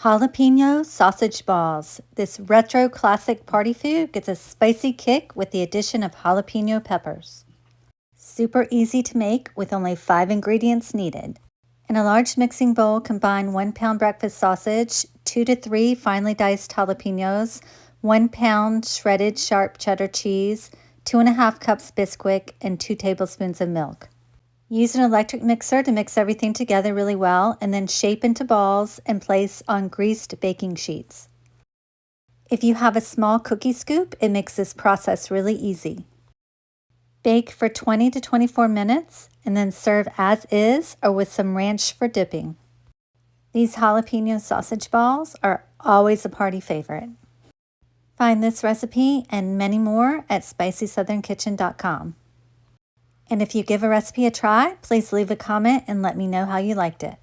Jalapeno Sausage Balls. This retro classic party food gets a spicy kick with the addition of jalapeno peppers. Super easy to make with only 5 ingredients needed. In a large mixing bowl, combine 1 pound breakfast sausage, 2 to 3 finely diced jalapenos, 1 pound shredded sharp cheddar cheese, 2.5 cups Bisquick, and 2 tablespoons of milk. Use an electric mixer to mix everything together really well and then shape into balls and place on greased baking sheets. If you have a small cookie scoop, it makes this process really easy. Bake for 20 to 24 minutes and then serve as is or with some ranch for dipping. These jalapeno sausage balls are always a party favorite. Find this recipe and many more at spicysouthernkitchen.com. And if you give a recipe a try, please leave a comment and let me know how you liked it.